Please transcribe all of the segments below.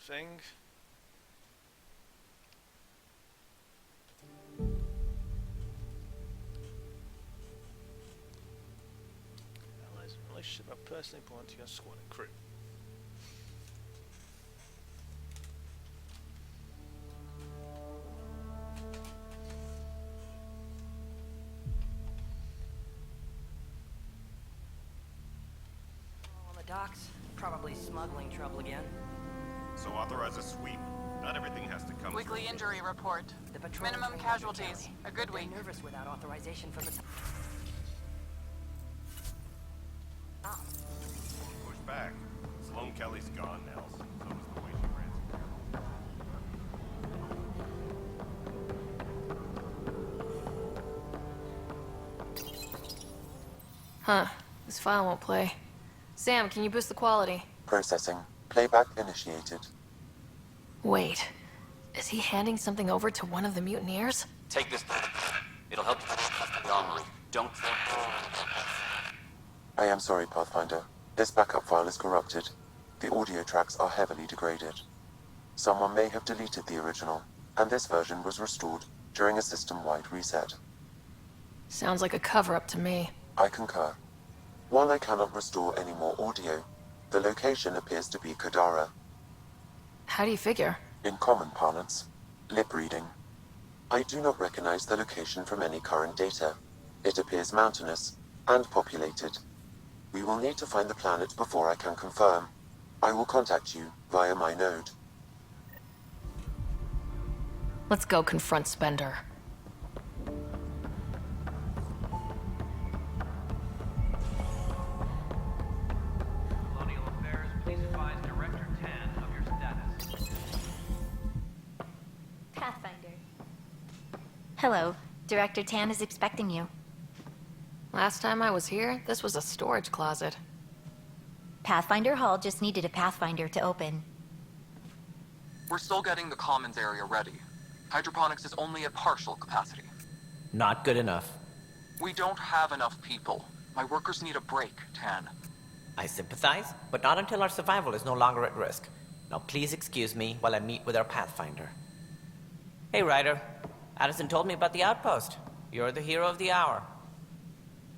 thing. Allies in relationship are personally important to your squad and crew. On the docks, probably smuggling trouble again. So authorize a sweep. Not everything has to come. Weekly injury report. The patrol Minimum trained casualties. Kelly. A good They're week. nervous without authorization from the top. Push back. Sloane Kelly's gone, Nels. So is the way she ran. Huh. This file won't play. Sam, can you boost the quality? Processing. Playback initiated. Wait. Is he handing something over to one of the mutineers? Take this. It'll help you the armory. Don't. I am sorry, Pathfinder. This backup file is corrupted. The audio tracks are heavily degraded. Someone may have deleted the original, and this version was restored during a system-wide reset. Sounds like a cover-up to me. I concur. While I cannot restore any more audio, the location appears to be Kadara. How do you figure? In common parlance, lip reading. I do not recognize the location from any current data. It appears mountainous and populated. We will need to find the planet before I can confirm. I will contact you via my node. Let's go confront Spender. Colonial Affairs, please advise Director Tan of your status. Pathfinder. Hello. Director Tan is expecting you. Last time I was here, this was a storage closet. Pathfinder Hall just needed a Pathfinder to open. We're still getting the commons area ready. Hydroponics is only at partial capacity. Not good enough. We don't have enough people. My workers need a break, Tan. I sympathize, but not until our survival is no longer at risk. Now please excuse me while I meet with our Pathfinder. Hey, Ryder. Addison told me about the outpost. You're the hero of the hour.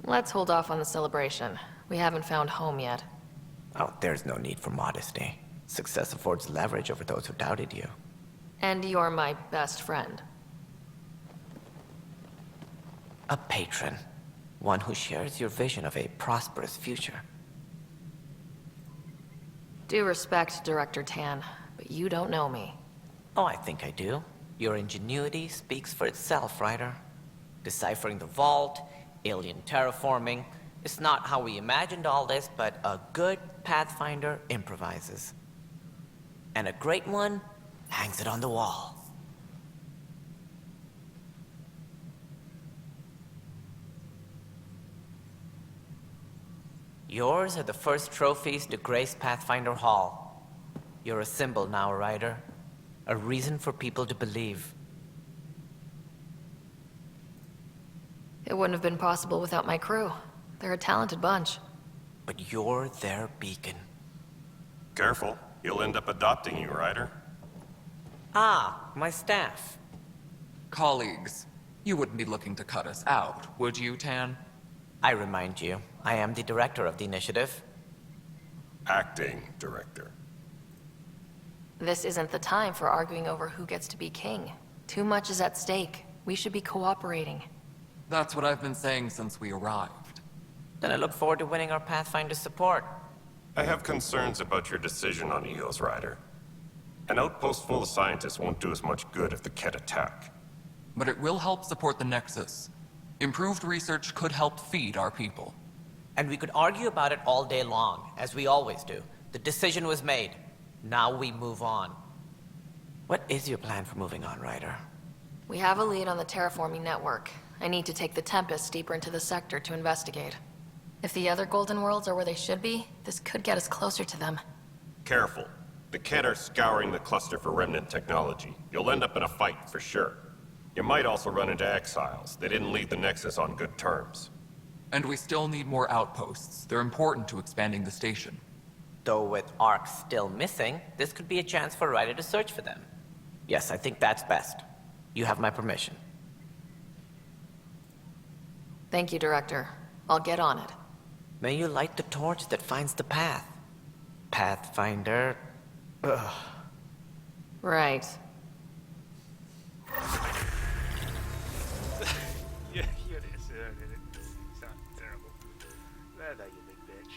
Let's hold off on the celebration. We haven't found home yet. Oh, there's no need for modesty. Success affords leverage over those who doubted you. And you're my best friend. A patron. One who shares your vision of a prosperous future. Due respect, Director Tan, but you don't know me. Oh, I think I do. Your ingenuity speaks for itself, Ryder. Deciphering the vault, alien terraforming. It's not how we imagined all this, but a good Pathfinder improvises. And a great one hangs it on the wall. Yours are the first trophies to grace Pathfinder Hall. You're a symbol now, Ryder. A reason for people to believe. It wouldn't have been possible without my crew. They're a talented bunch. But you're their beacon. Careful. He'll end up adopting you, Ryder. Ah, my staff. Colleagues, you wouldn't be looking to cut us out, would you, Tan? I remind you, I am the director of the initiative. Acting director. This isn't the time for arguing over who gets to be king. Too much is at stake. We should be cooperating. That's what I've been saying since we arrived. Then I look forward to winning our Pathfinder support. I have concerns about your decision on Eos, Ryder. An outpost full of scientists won't do us much good if the Kett attack. But it will help support the Nexus. Improved research could help feed our people. And we could argue about it all day long, as we always do. The decision was made. Now we move on. What is your plan for moving on, Ryder? We have a lead on the terraforming network. I need to take the Tempest deeper into the sector to investigate. If the other Golden Worlds are where they should be, this could get us closer to them. Careful. The Kett are scouring the cluster for remnant technology. You'll end up in a fight, for sure. You might also run into exiles. They didn't leave the Nexus on good terms. And we still need more outposts. They're important to expanding the station. Though with Ark still missing, this could be a chance for Ryder to search for them. Yes, I think that's best. You have my permission. Thank you, Director. I'll get on it. May you light the torch that finds the path. Pathfinder. Ugh. Right. Yeah, it is. It sounds terrible. There, you big bitch.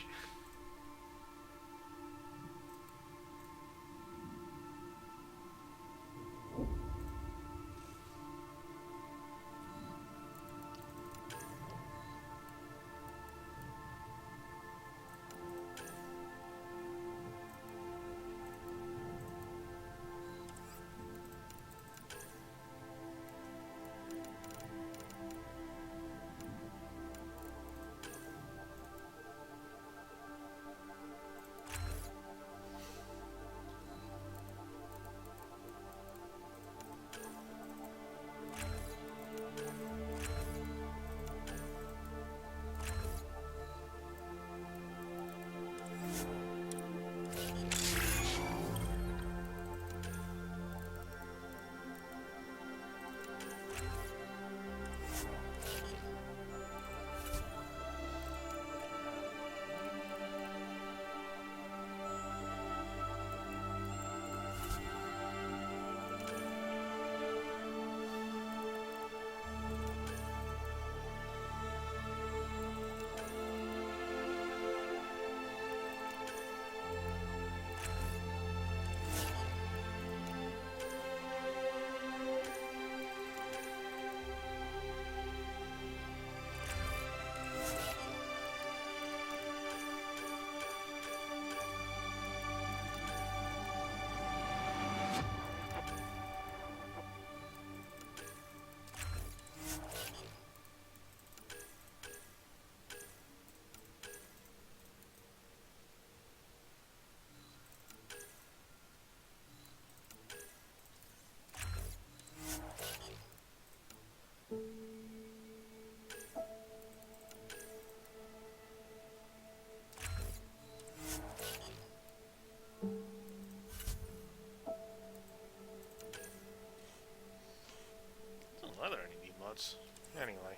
Are there any new mods? Anyway.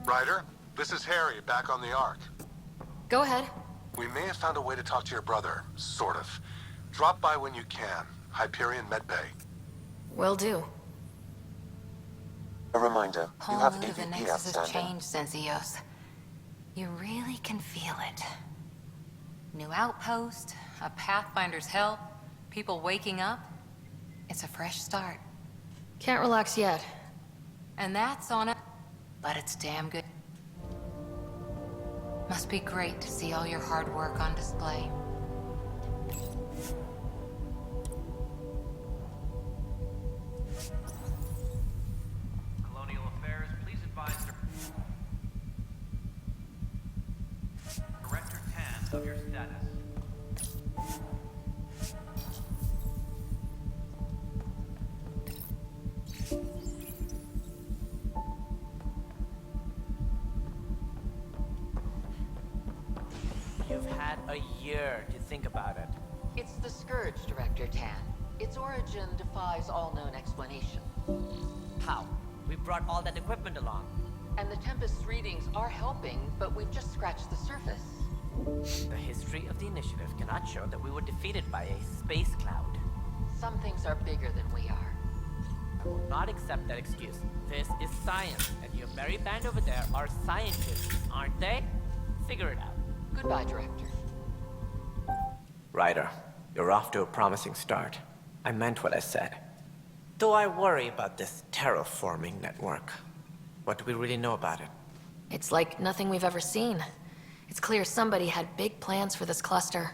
Ryder, this is Harry, back on the Ark. Go ahead. We may have found a way to talk to your brother, sort of. Drop by when you can. Hyperion Medbay. Will do. A reminder, you Whole have mood of the EVP Nexus has outstanding. changed since Eos. You really can feel it. New outpost, a Pathfinder's help, people waking up. It's a fresh start. Can't relax yet. And that's on it. But it's damn good. Must be great to see all your hard work on display. Colonial Affairs, please advise Director 10 of your status. You've had a year to think about it. It's the Scourge, Director Tan. Its origin defies all known explanation. How? We brought all that equipment along. And the Tempest's readings are helping, but we've just scratched the surface. The history of the initiative cannot show that we were defeated by a space cloud. Some things are bigger than we are. I will not accept that excuse. This is science, and your merry band over there are scientists, aren't they? Figure it out. Goodbye, Director. Ryder, you're off to a promising start. I meant what I said. Though I worry about this terraforming network. What do we really know about it? It's like nothing we've ever seen. It's clear somebody had big plans for this cluster.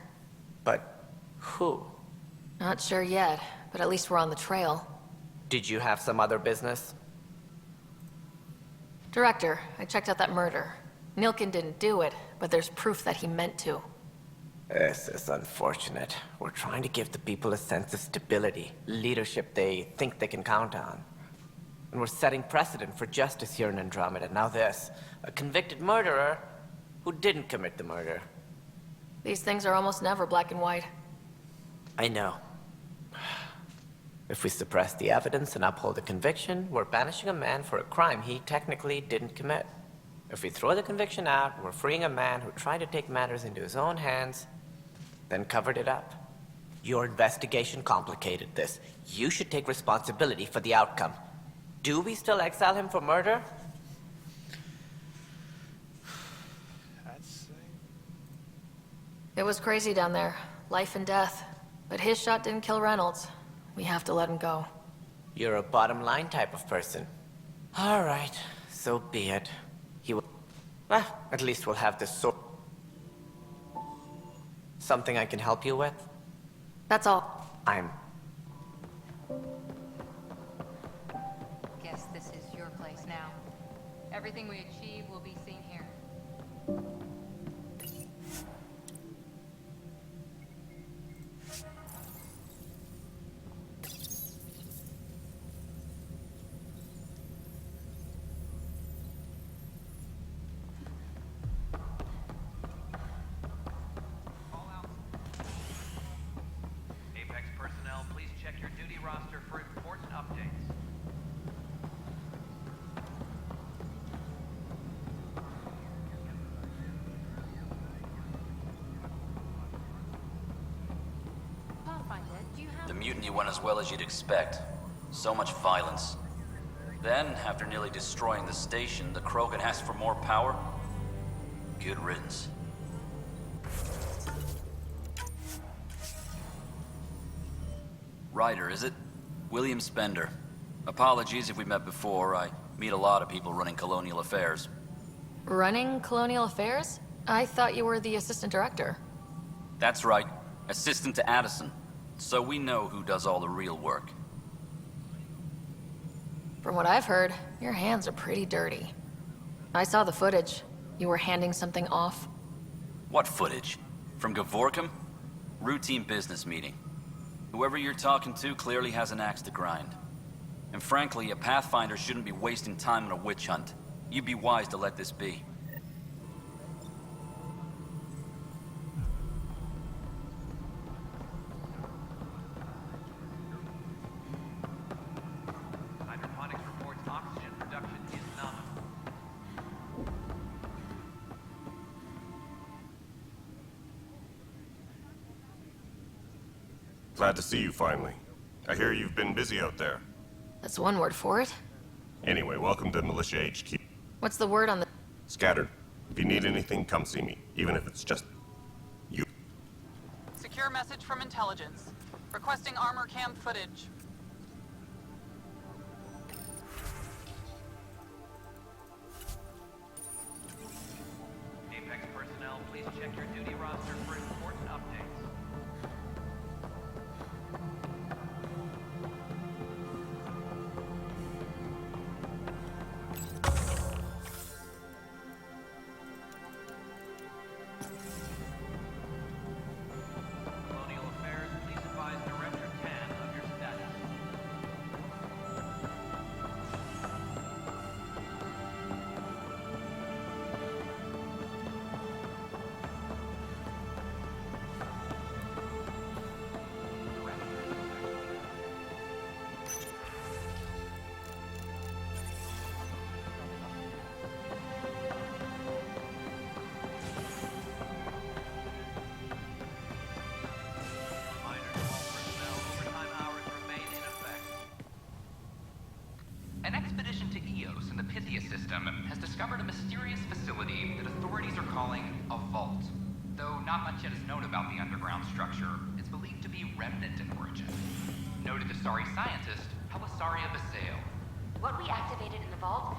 But who? Not sure yet, but at least we're on the trail. Did you have some other business? Director, I checked out that murder. Nilkin didn't do it, but there's proof that he meant to. This is unfortunate. We're trying to give the people a sense of stability, leadership they think they can count on. And we're setting precedent for justice here in Andromeda. Now this, a convicted murderer who didn't commit the murder. These things are almost never black and white. I know. If we suppress the evidence and uphold the conviction, we're banishing a man for a crime he technically didn't commit. If we throw the conviction out, we're freeing a man who tried to take matters into his own hands, then covered it up. Your investigation complicated this. You should take responsibility for the outcome. Do we still exile him for murder? It was crazy down there. Life and death. But his shot didn't kill Reynolds. We have to let him go. You're a bottom line type of person. All right, so be it. He will... at least we'll have this sort... Something I can help you with? That's all. I'm... Guess this is your place now. Everything we achieve will be seen here. Apex personnel, please check your duty roster for important updates. The mutiny went as well as you'd expect. So much violence. Then, after nearly destroying the station, the Krogan asked for more power? Good riddance. Ryder, is it? William Spender. Apologies if we met before. I meet a lot of people running colonial affairs. Running Colonial Affairs? I thought you were the assistant director. That's right. Assistant to Addison. So we know who does all the real work. From what I've heard, your hands are pretty dirty. I saw the footage. You were handing something off. What footage? From Gavorkum? Routine business meeting. Whoever you're talking to clearly has an axe to grind. And frankly, a Pathfinder shouldn't be wasting time on a witch hunt. You'd be wise to let this be. Hydroponics reports oxygen production is nominal. Glad to see you finally. I hear you've been busy out there. That's one word for it. Anyway, welcome to Militia HQ. What's the word on the... Scattered. If you need anything, come see me, even if it's just you. Secure message from intelligence. Requesting armor cam footage. Apex personnel, please check your duty roster for important updates. Colonial Affairs, please advise Director 10 of your status. Reminder to all personnel, overtime hours remain in effect. An expedition to Eos in the Pythia system has discovered a mysterious facility that authorities are calling a vault. Though not much yet is known about the underground structure, it's believed to be remnant in origin. Noted Asari scientist, Helisaria Basale. What we activated in the vault,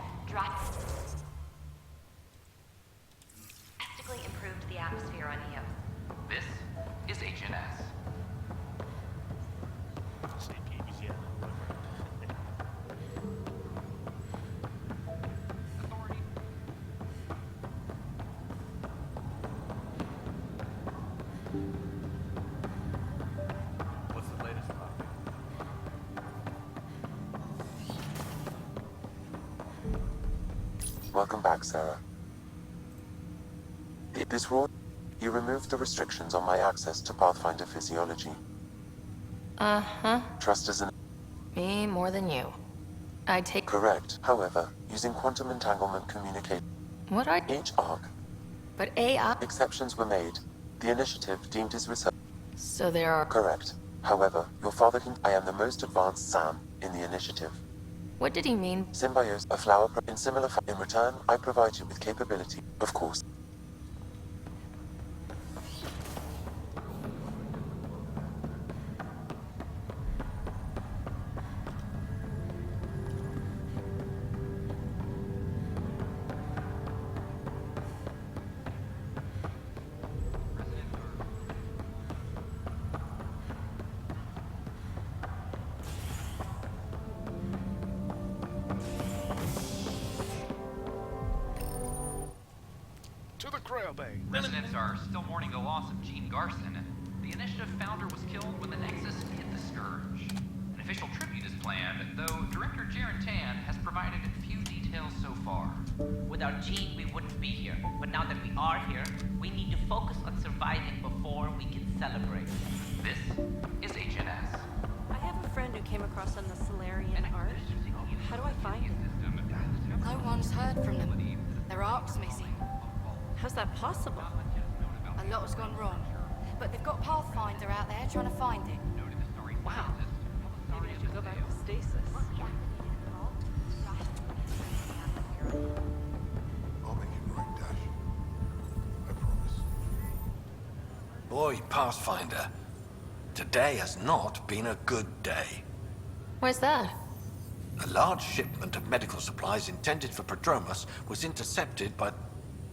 Welcome back, Sarah. This raw... You removed the restrictions on my access to Pathfinder physiology. Uh-huh. Trust is an... Me more than you. I take... Correct. However, using quantum entanglement communicate... What are... Each arc. But AI... Exceptions were made. The initiative deemed his research... So there are... Correct. However, your father can... I am the most advanced SAM in the initiative. What did he mean? Symbiosis, a flower in similar... In return, I provide you with capability, of course. To the crab bay. Residents are still mourning the loss of Gene Garson. The initiative founder was killed when the Nexus hit the Scourge. An official tribute is planned, though Director Jaren Tan has provided few details so far. Without Gene, we wouldn't be here. But now that we are here, we need to focus on surviving before we can celebrate. This is HNS. I have a friend who came across some of the Solarian art. How do I find it? No one's heard from them. Their ark's missing. How's that possible? A lot has gone wrong. But they've got Pathfinder out there trying to find it. Wow. Maybe I should go back to stasis. I'll make it right, Dash. I promise. Boy, Pathfinder, today has not been a good day. Why's that? A large shipment of medical supplies intended for Prodromos was intercepted by...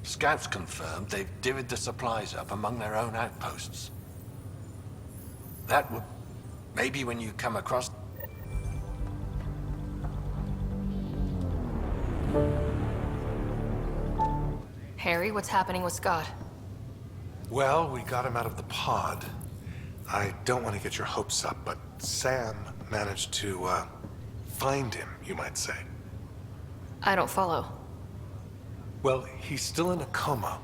Scouts confirmed they've divvied the supplies up among their own outposts. That would... Maybe when you come across... Harry, what's happening with Scott? Well, we got him out of the pod. I don't want to get your hopes up, but Sam managed to, find him, you might say. I don't follow. Well, he's still in a coma,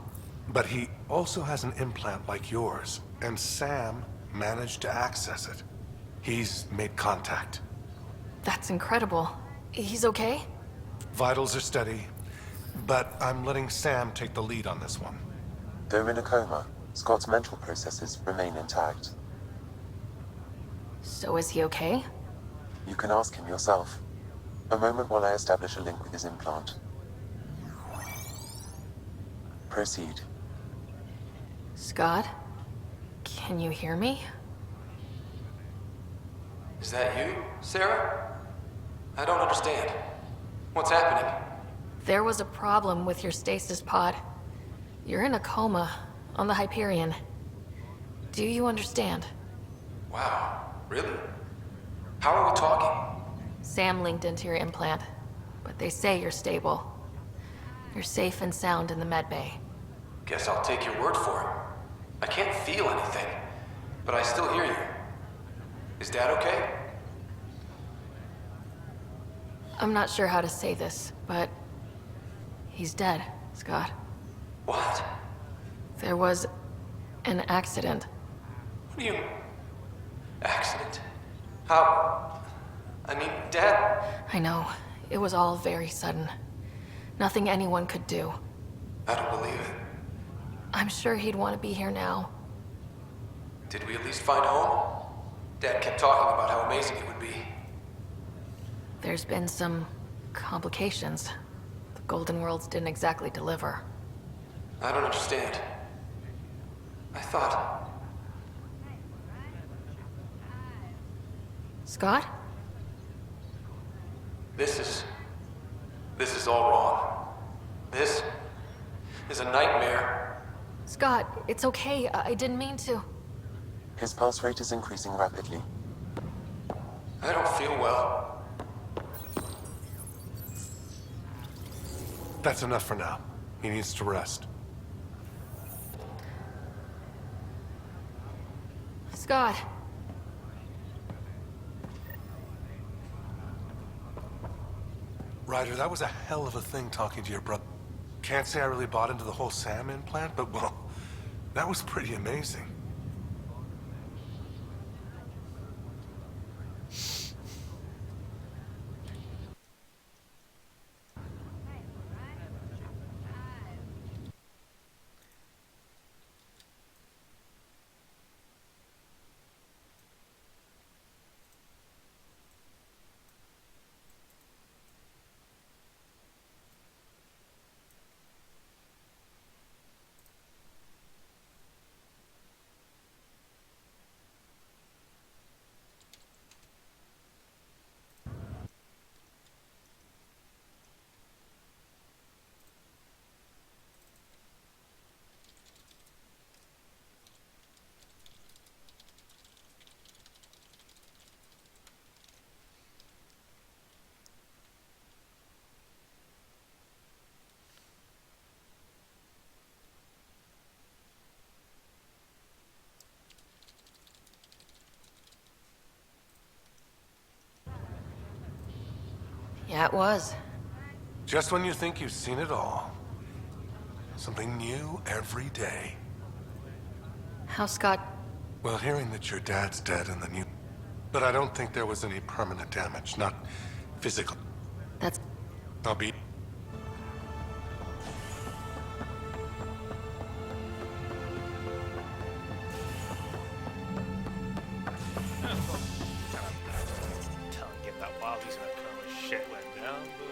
but he also has an implant like yours, and Sam managed to access it. He's made contact. That's incredible. He's okay? Vitals are steady, but I'm letting Sam take the lead on this one. Though in a coma, Scott's mental processes remain intact. So is he okay? You can ask him yourself. A moment while I establish a link with his implant. Proceed. Scott? Can you hear me? Is that you, Sarah? I don't understand. What's happening? There was a problem with your stasis pod. You're in a coma on the Hyperion. Do you understand? Wow, really? How are we talking? Sam linked into your implant, but they say you're stable. You're safe and sound in the medbay. Guess I'll take your word for it. I can't feel anything, but I still hear you. Is Dad okay? I'm not sure how to say this, but he's dead, Scott. What? There was an accident. What do you... Accident? How... I mean, Dad... I know. It was all very sudden. Nothing anyone could do. I don't believe it. I'm sure he'd want to be here now. Did we at least find home? Dad kept talking about how amazing it would be. There's been some complications. The Golden Worlds didn't exactly deliver. I don't understand. I thought... Scott? This is all wrong. This is a nightmare. Scott, it's okay. I didn't mean to. His pulse rate is increasing rapidly. I don't feel well. That's enough for now. He needs to rest. Scott. Ryder, that was a hell of a thing talking to your brother. Can't say I really bought into the whole Sam implant, but well, that was pretty amazing. Yeah, it was. Just when you think you've seen it all. Something new every day. How's Scott? Well, hearing that your dad's dead and then you... But I don't think there was any permanent damage, not physical. That's... I'll be... Telling get that wild, he's gonna come with shit went down, but...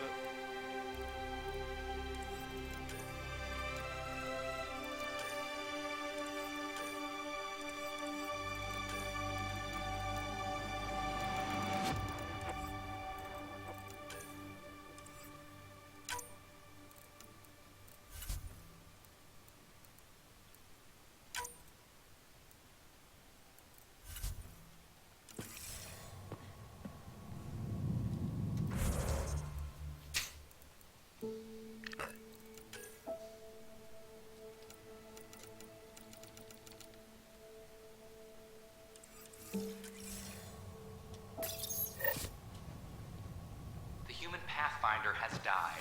The human Pathfinder has died.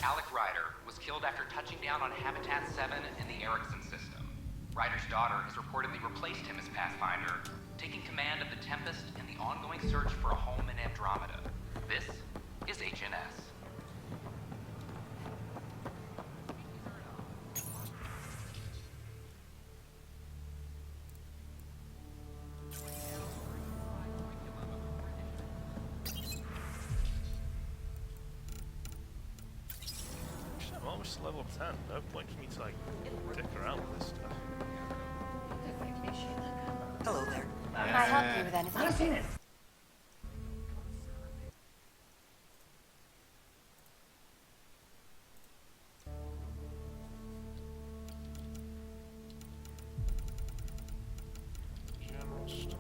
Alec Ryder was killed after touching down on Habitat 7 in the Erickson system. Ryder's daughter has reportedly replaced him as Pathfinder, taking command of the Tempest in the ongoing search for a home in Andromeda. This is HNS. I'm almost level 10. No point for me to like dick around with this stuff. Hello there. Can I help you with anything? General stuff.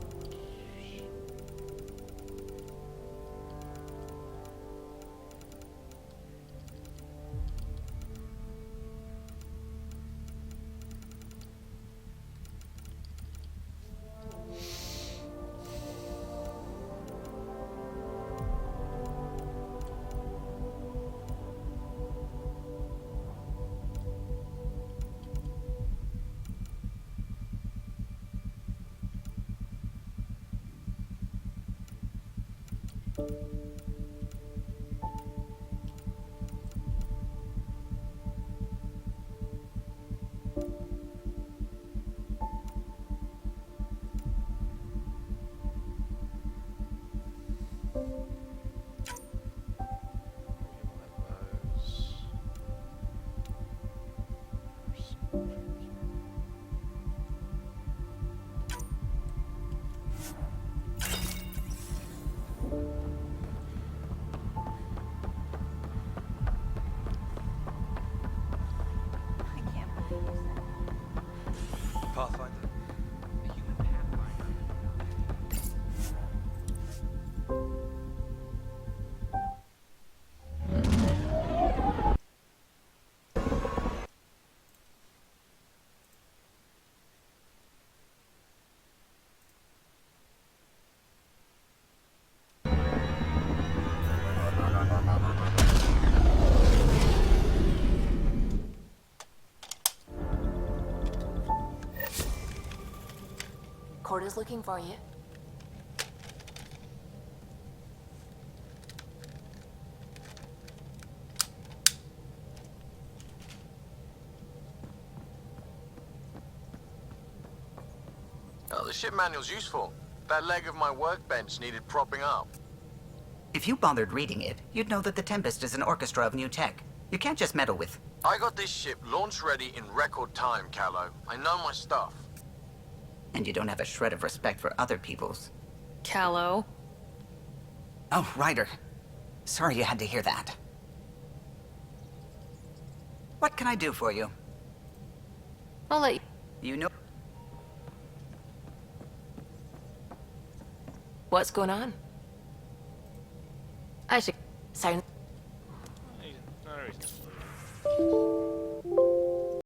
Pathfinder. Porter's looking for you. Oh, the ship manual's useful. That leg of my workbench needed propping up. If you bothered reading it, you'd know that the Tempest is an orchestra of new tech. You can't just meddle with... I got this ship launch ready in record time, Callow. I know my stuff. And you don't have a shred of respect for other people's. Callow. Oh, Ryder. Sorry you had to hear that. What can I do for you? I'll let you... You know... What's going on? I should... Sound... No reason.